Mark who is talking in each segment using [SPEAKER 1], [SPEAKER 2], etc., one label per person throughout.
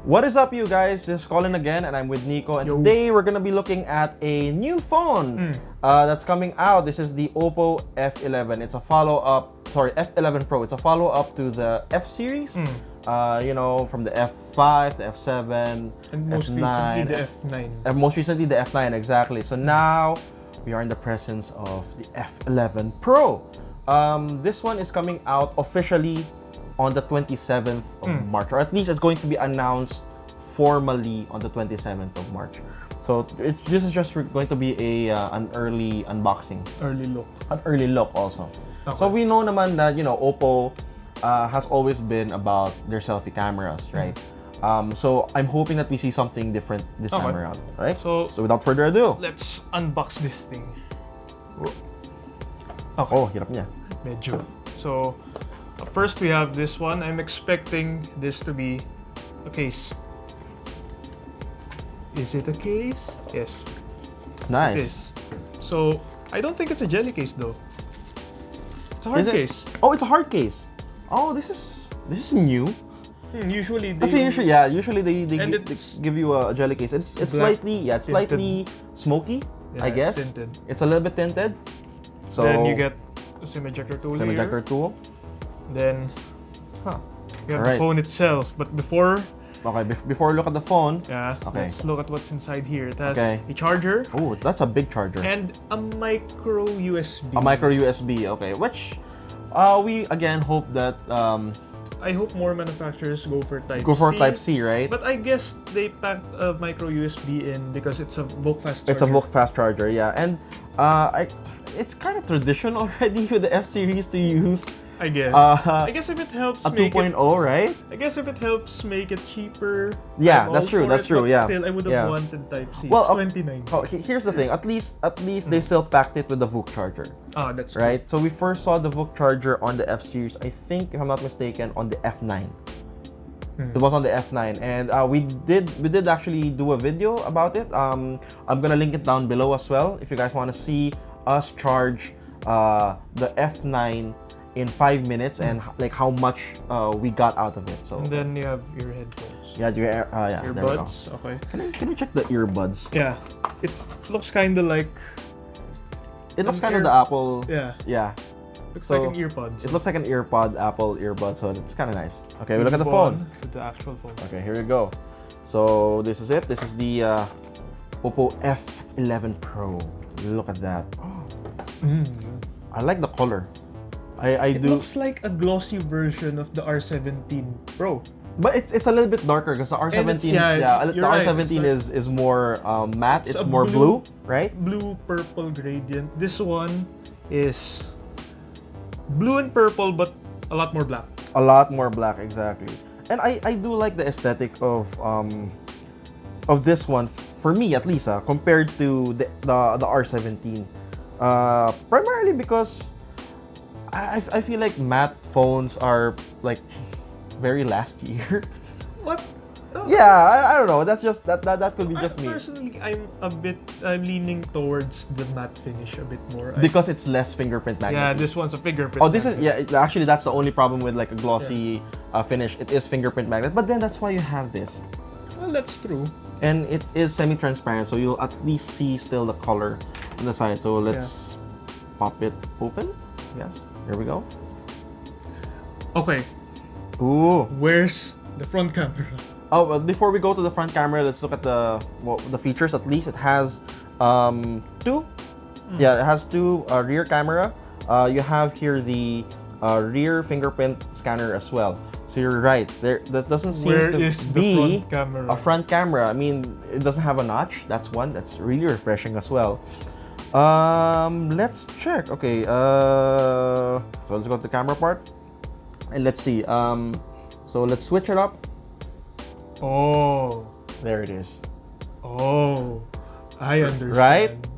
[SPEAKER 1] What is up, you guys? This is Colin again, and I'm with Nico. And today we're gonna be looking at a new phone that's coming out. This is the Oppo F11. It's a follow-up. Sorry, F11 Pro. It's a follow-up to the F series. You know, from the F5, the F7,
[SPEAKER 2] and most
[SPEAKER 1] F9,
[SPEAKER 2] recently the F9.
[SPEAKER 1] And most recently the F9, exactly. So now we are in the presence of the F11 Pro. This one is coming out officially on the 27th of March, or at least it's going to be announced formally on the 27th of March. So this is just going to be an early unboxing. An early look also. Okay. So we know naman that, you know, Oppo has always been about their selfie cameras, right? So I'm hoping that we see something different this time around, right? So without further ado,
[SPEAKER 2] let's unbox this thing.
[SPEAKER 1] Okay. Oh, hirap niya.
[SPEAKER 2] Medyo. So first we have this one. I'm expecting this to be a case. Is it a case? Yes.
[SPEAKER 1] Nice.
[SPEAKER 2] So I don't think it's a jelly case though. It's a hard case.
[SPEAKER 1] Oh, it's a hard case. Oh, this is new.
[SPEAKER 2] Usually
[SPEAKER 1] they give you a jelly case. It's slightly smoky, I guess.
[SPEAKER 2] It's tinted.
[SPEAKER 1] It's a little bit tinted. So
[SPEAKER 2] then you get a SIM ejector tool here. Then you have the phone itself. But before
[SPEAKER 1] we look at the phone,
[SPEAKER 2] let's look at what's inside here. It has a charger.
[SPEAKER 1] Oh, that's a big charger.
[SPEAKER 2] And a micro USB.
[SPEAKER 1] A micro USB, okay. Which we again hope that
[SPEAKER 2] I hope more manufacturers go for
[SPEAKER 1] Type C, right?
[SPEAKER 2] But I guess they packed a micro USB in because it's a VOOC fast charger.
[SPEAKER 1] It's a VOOC fast charger, yeah. And it's kind of tradition already with the F series to use,
[SPEAKER 2] I guess if it helps
[SPEAKER 1] a 2.0, right?
[SPEAKER 2] I guess if it helps make it cheaper.
[SPEAKER 1] Yeah, that's true. Yeah.
[SPEAKER 2] Still, I would have wanted Type C.
[SPEAKER 1] Well,
[SPEAKER 2] it's $29.
[SPEAKER 1] Oh, here's the thing. At least they still packed it with the VOOC charger.
[SPEAKER 2] Ah, that's
[SPEAKER 1] right. So we first saw the VOOC charger on the F series. I think, if I'm not mistaken, on the F9. It was on the F9, and we did actually do a video about it. I'm gonna link it down below as well if you guys want to see us charge the F9 in 5 minutes and like how much we got out of it. So
[SPEAKER 2] and then you have your headphones.
[SPEAKER 1] Yeah,
[SPEAKER 2] earbuds. Okay.
[SPEAKER 1] Can you check the earbuds?
[SPEAKER 2] Yeah, it looks kind of like.
[SPEAKER 1] It looks kind of the Apple.
[SPEAKER 2] Yeah.
[SPEAKER 1] Yeah.
[SPEAKER 2] Looks like an earpod.
[SPEAKER 1] It looks like an earpod, Apple earbud, so it's kind of nice. Okay, we look at the phone.
[SPEAKER 2] The actual phone.
[SPEAKER 1] Okay, here we go. So this is it. This is the Oppo F11 Pro. Look at that. I like the color.
[SPEAKER 2] It looks like a glossy version of the R17 Pro.
[SPEAKER 1] But it's a little bit darker because the R17, the R17 is more matte. It's more blue, right?
[SPEAKER 2] Blue-purple gradient. This one is blue and purple, but a lot more black.
[SPEAKER 1] A lot more black, exactly. And I do like the aesthetic of this one, for me at least, compared to the R17. Primarily because I feel like matte phones are like very last year.
[SPEAKER 2] What? Oh.
[SPEAKER 1] Yeah, I don't know. That's just that could be just me.
[SPEAKER 2] Personally, I'm leaning towards the matte finish a bit more.
[SPEAKER 1] Because it's less fingerprint magnet.
[SPEAKER 2] Yeah, this one's a fingerprint.
[SPEAKER 1] Oh, this is actually that's the only problem with like a glossy finish. It is fingerprint magnet, but then that's why you have this.
[SPEAKER 2] Well, that's true.
[SPEAKER 1] And it is semi-transparent, so you'll at least see still the color on the side. So let's pop it open. Yes, here we go.
[SPEAKER 2] Okay.
[SPEAKER 1] Ooh.
[SPEAKER 2] Where's the front camera?
[SPEAKER 1] Oh, well, before we go to the front camera, let's look at the features. At least it has two. Yeah, it has two rear camera. You have here the rear fingerprint scanner as well. So you're right. That doesn't seem to be a front camera. I mean, it doesn't have a notch. That's one. That's really refreshing as well. Let's check. Okay. So let's go to the camera part, and let's see. So let's switch it up.
[SPEAKER 2] Oh,
[SPEAKER 1] there it is.
[SPEAKER 2] Oh, I understand.
[SPEAKER 1] Right?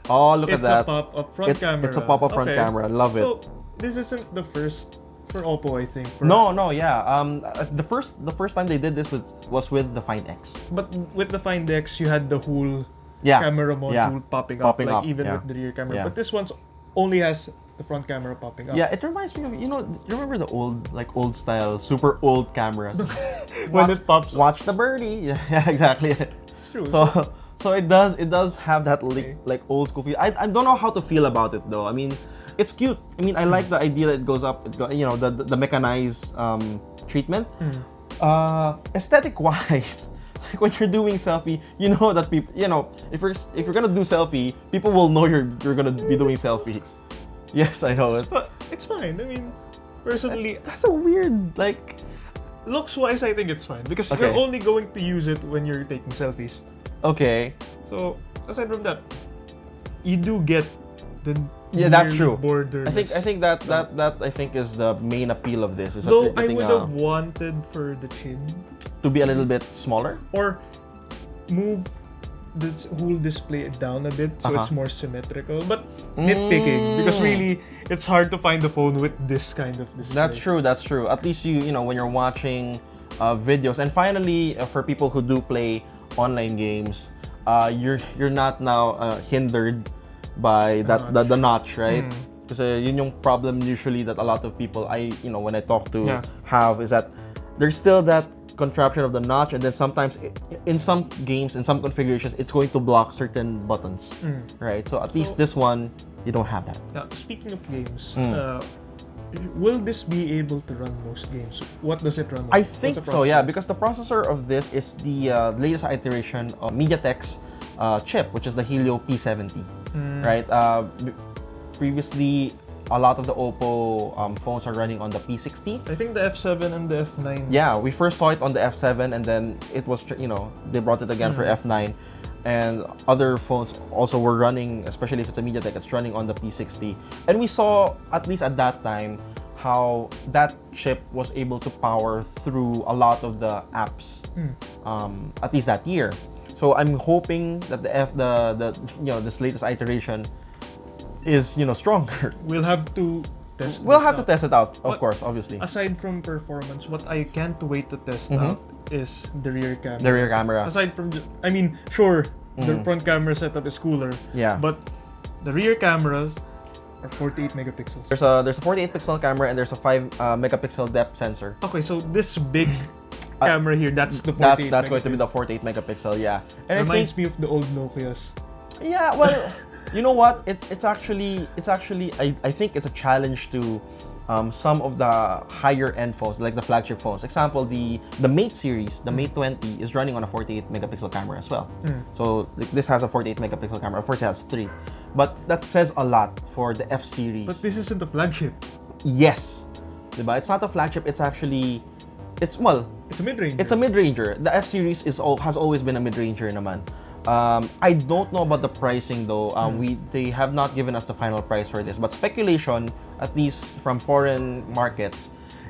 [SPEAKER 1] Oh, look at that.
[SPEAKER 2] It's a pop-up front camera.
[SPEAKER 1] It's a pop-up front camera. Love it.
[SPEAKER 2] So this isn't the first for Oppo, I think.
[SPEAKER 1] No, yeah. The first time they did this was with the Find X.
[SPEAKER 2] But with the Find X, you had the whole camera module popping up, like even with the rear camera. But this one's only has the front camera popping up.
[SPEAKER 1] Yeah, it reminds me of, you remember the old style, super old cameras?
[SPEAKER 2] When it pops up.
[SPEAKER 1] Watch the birdie. Yeah, exactly.
[SPEAKER 2] It's true.
[SPEAKER 1] So it does have that like old school feel. I don't know how to feel about it though. I mean, it's cute. I mean, I like the idea that it goes up. The mechanized treatment. Aesthetic wise, like when you're doing selfie, that people, if you're gonna do selfie, people will know you're gonna be doing selfies. Yes, I know it.
[SPEAKER 2] But it's fine. I mean, personally,
[SPEAKER 1] that's a weird like.
[SPEAKER 2] Looks wise, I think it's fine because you're only going to use it when you're taking selfies.
[SPEAKER 1] Okay.
[SPEAKER 2] So aside from that, you do get the
[SPEAKER 1] that's true.
[SPEAKER 2] Borderless.
[SPEAKER 1] I think that I think is the main appeal of this. Is
[SPEAKER 2] Though
[SPEAKER 1] that
[SPEAKER 2] I would have wanted for the chin
[SPEAKER 1] to be a little bit smaller,
[SPEAKER 2] or move this whole display down a bit so it's more symmetrical. But nitpicking because really it's hard to find the phone with this kind of display.
[SPEAKER 1] That's true. At least when you're watching videos, and finally for people who do play online games, you're not now hindered by the notch, right? Kasi yun yung problem usually that a lot of people when I talk to have is that there's still that contraption of the notch, and then sometimes in some games, in some configurations, it's going to block certain buttons, right? So at least this one, you don't have that.
[SPEAKER 2] Now, speaking of games, will this be able to run most games? What does it run on?
[SPEAKER 1] I think so, yeah, because the processor of this is the latest iteration of MediaTek's chip, which is the Helio P70, right? Previously, a lot of the Oppo phones are running on the P60.
[SPEAKER 2] I think the F7 and the F9.
[SPEAKER 1] Yeah, we first saw it on the F7, and then it was, they brought it again for F9. And other phones also were running, especially if it's a MediaTek, it's running on the P60. And we saw, at least at that time, how that chip was able to power through a lot of the apps, at least that year. So I'm hoping that this latest iteration is stronger.
[SPEAKER 2] We'll have to test.
[SPEAKER 1] To test it out, of course, obviously.
[SPEAKER 2] Aside from performance, what I can't wait to test out is the rear camera.
[SPEAKER 1] The rear camera.
[SPEAKER 2] Aside from, sure, the front camera setup is cooler.
[SPEAKER 1] Yeah.
[SPEAKER 2] But the rear cameras are 48 megapixels.
[SPEAKER 1] There's a 48 pixel camera and there's a 5 megapixel depth sensor.
[SPEAKER 2] Okay, so this big camera here, that's the 48.
[SPEAKER 1] That's going to be the 48 megapixel. Yeah. And
[SPEAKER 2] reminds me of the old Nokias.
[SPEAKER 1] Yeah. Well. You know what? It's actually I think it's a challenge to some of the higher end phones, like the flagship phones. Example, the Mate series, the Mate 20 is running on a 48 megapixel camera as well. So this has a 48 megapixel camera. Of course, it has 3, but that says a lot for the F series.
[SPEAKER 2] But this isn't a flagship.
[SPEAKER 1] Yes, diba? It's not a flagship. It's actually it's a
[SPEAKER 2] mid-ranger.
[SPEAKER 1] It's a mid-ranger. The F series has always been a mid-ranger naman. I don't know about the pricing though. They have not given us the final price for this, but speculation, at least from foreign markets,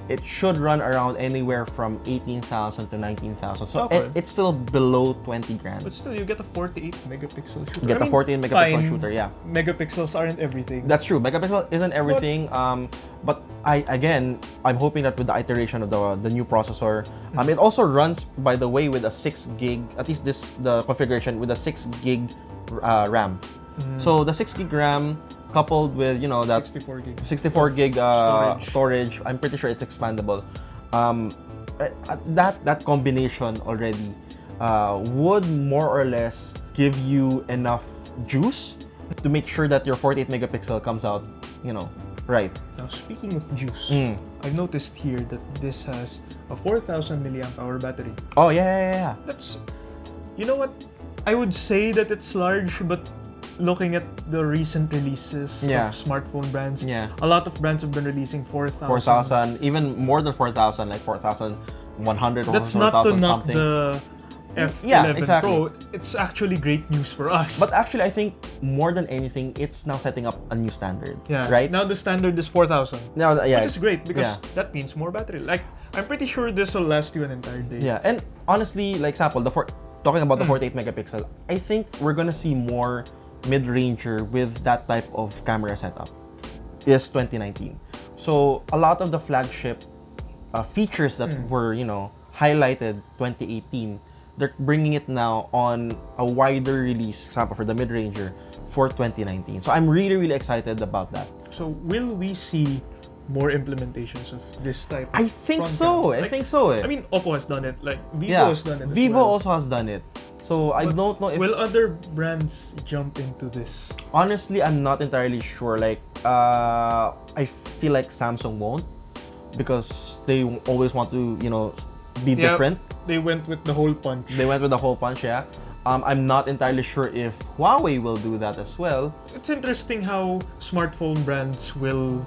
[SPEAKER 1] it should run around anywhere from 18,000 to 19,000. So it's still below 20 grand.
[SPEAKER 2] But still, you get a 48 megapixel shooter.
[SPEAKER 1] You get a 48 megapixel shooter, yeah.
[SPEAKER 2] Megapixels aren't everything.
[SPEAKER 1] That's true. Megapixel isn't everything. But I'm hoping that with the iteration of the new processor, it also runs, by the way, with a 6 gig. At least the configuration with a 6 gig RAM. So the 6 gig RAM coupled with that 64 gig storage. I'm pretty sure it's expandable. That combination already would more or less give you enough juice to make sure that your 48 megapixel comes out right.
[SPEAKER 2] Now, speaking of juice, I've noticed here that this has a 4,000 milliamp hour battery.
[SPEAKER 1] Oh yeah.
[SPEAKER 2] That's, what, I would say that it's large, but looking at the recent releases of smartphone brands, a lot of brands have been releasing 4,000.
[SPEAKER 1] Even more than 4,000, like 4,100 or 4,000
[SPEAKER 2] That's not to knock
[SPEAKER 1] something.
[SPEAKER 2] The F11 Pro. It's actually great news for us.
[SPEAKER 1] But actually, I think more than anything, it's now setting up a new standard.
[SPEAKER 2] Yeah.
[SPEAKER 1] Right?
[SPEAKER 2] Now the standard is 4,000.
[SPEAKER 1] Now,
[SPEAKER 2] which is great because that means more battery. Like, I'm pretty sure this will last you an entire day.
[SPEAKER 1] Yeah, and honestly, like example, talking about the 48 megapixel, I think we're gonna see more mid-ranger with that type of camera setup is 2019. So a lot of the flagship features that were highlighted 2018, they're bringing it now on a wider release, example for the mid-ranger for 2019. So I'm really excited about that.
[SPEAKER 2] So will we see more implementations of this type?
[SPEAKER 1] I think so. I think so.
[SPEAKER 2] I mean, Oppo has done it. Like Vivo has done it.
[SPEAKER 1] Vivo also has done it. So I don't know if
[SPEAKER 2] will other brands jump into this?
[SPEAKER 1] Honestly, I'm not entirely sure. Like, I feel like Samsung won't, because they always want to, be different.
[SPEAKER 2] They went with the whole punch.
[SPEAKER 1] They went with the whole punch, yeah. I'm not entirely sure if Huawei will do that as well.
[SPEAKER 2] It's interesting how smartphone brands will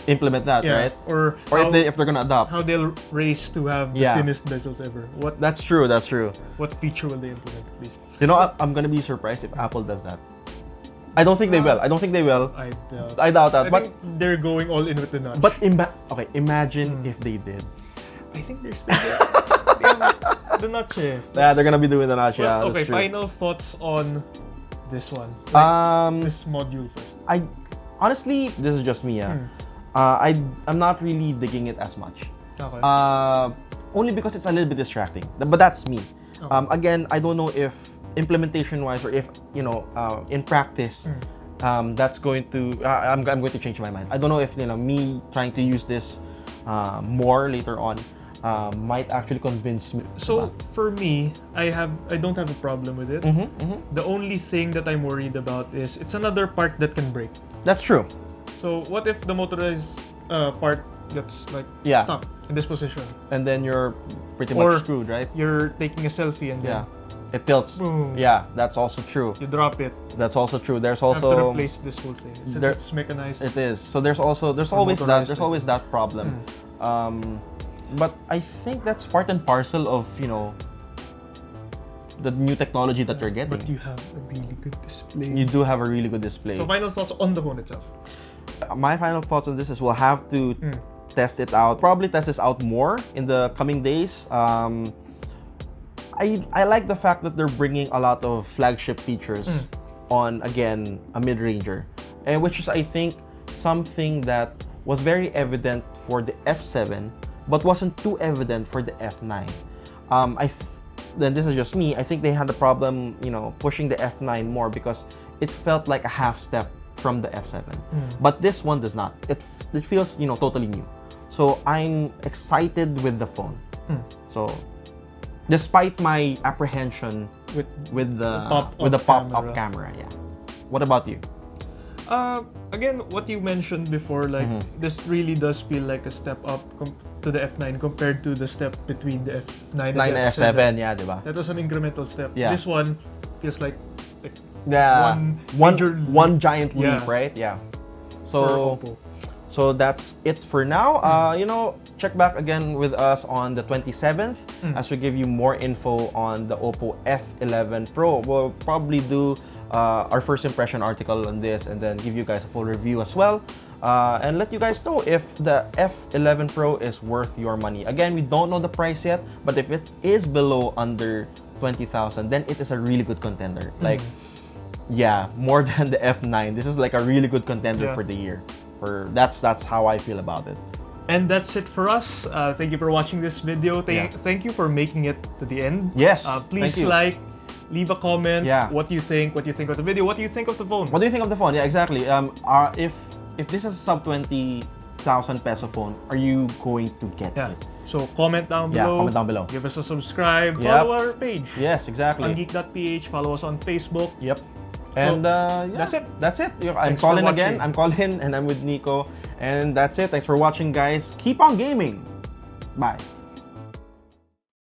[SPEAKER 1] implement that, right?
[SPEAKER 2] Or
[SPEAKER 1] if they're gonna adopt.
[SPEAKER 2] How they'll race to have the thinnest bezels ever.
[SPEAKER 1] That's true. That's true.
[SPEAKER 2] What feature will they implement at least?
[SPEAKER 1] I'm gonna be surprised if Apple does that. I don't think they will. I don't think they will.
[SPEAKER 2] I
[SPEAKER 1] doubt that.
[SPEAKER 2] I think they're going all in with the notch.
[SPEAKER 1] But imagine if they did.
[SPEAKER 2] I think they're still there. The notch.
[SPEAKER 1] Yeah, they're gonna be doing the notch. Yeah.
[SPEAKER 2] Okay. Final thoughts on this one. This module first.
[SPEAKER 1] Honestly, this is just me. I'm not really digging it as much.
[SPEAKER 2] Okay.
[SPEAKER 1] Only because it's a little bit distracting. But that's me.
[SPEAKER 2] Okay.
[SPEAKER 1] Again, I don't know if implementation-wise or if in practice, that's going to. I'm going to change my mind. I don't know if me trying to use this more later on might actually convince me.
[SPEAKER 2] So for me, I don't have a problem with it. The only thing that I'm worried about is it's another part that can break.
[SPEAKER 1] That's true.
[SPEAKER 2] So what if the motorized part gets like stuck in this position,
[SPEAKER 1] and then you're pretty much screwed, right?
[SPEAKER 2] You're taking a selfie and then
[SPEAKER 1] it tilts.
[SPEAKER 2] Boom.
[SPEAKER 1] Yeah, that's also true.
[SPEAKER 2] You drop it.
[SPEAKER 1] That's also true. There's
[SPEAKER 2] You have to
[SPEAKER 1] also
[SPEAKER 2] replace this whole thing since it's mechanized.
[SPEAKER 1] It is. So there's always that problem. But I think that's part and parcel of the new technology that you're getting.
[SPEAKER 2] But you have a really good display.
[SPEAKER 1] You do have a really good display.
[SPEAKER 2] So final thoughts on the phone itself.
[SPEAKER 1] My final thoughts on this is we'll have to test it out. Probably test this out more in the coming days. I like the fact that they're bringing a lot of flagship features on, again, a mid-ranger, and which is, I think, something that was very evident for the F7 but wasn't too evident for the F9. Then this is just me. I think they had the problem, pushing the F9 more because it felt like a half step from the F7. But this one does not. It feels, totally new. So I'm excited with the phone. So despite my apprehension with the pop-up camera, What about you?
[SPEAKER 2] Again, what you mentioned before, like this really does feel like a step up to the F9 compared to the step between the F9 and the
[SPEAKER 1] F7. Yeah, diba?
[SPEAKER 2] That was an incremental step.
[SPEAKER 1] Yeah.
[SPEAKER 2] This one feels like
[SPEAKER 1] one giant leap, right? Yeah. So that's it for now. Check back again with us on the 27th as we give you more info on the Oppo F11 Pro. We'll probably do our first impression article on this and then give you guys a full review as well. And let you guys know if the F11 Pro is worth your money. Again, we don't know the price yet, but if it is below under 20,000, then it is a really good contender. Like, more than the F9. This is like a really good contender for the year. That's how I feel about it.
[SPEAKER 2] And that's it for us. Thank you for watching this video. Thank you for making it to the end.
[SPEAKER 1] Yes.
[SPEAKER 2] Please leave a comment. What you think of the video. What do you think of the phone?
[SPEAKER 1] What do you think of the phone? Yeah, exactly. If this is a sub 20,000 peso phone, are you going to get it?
[SPEAKER 2] So comment down below.
[SPEAKER 1] Comment down below.
[SPEAKER 2] Give us a subscribe. Follow our page.
[SPEAKER 1] Yes, exactly.
[SPEAKER 2] On geek.ph. Follow us on Facebook.
[SPEAKER 1] Yep. And
[SPEAKER 2] that's it.
[SPEAKER 1] That's it. I'm Colin again. I'm Colin and I'm with Nico. And that's it. Thanks for watching, guys. Keep on gaming. Bye.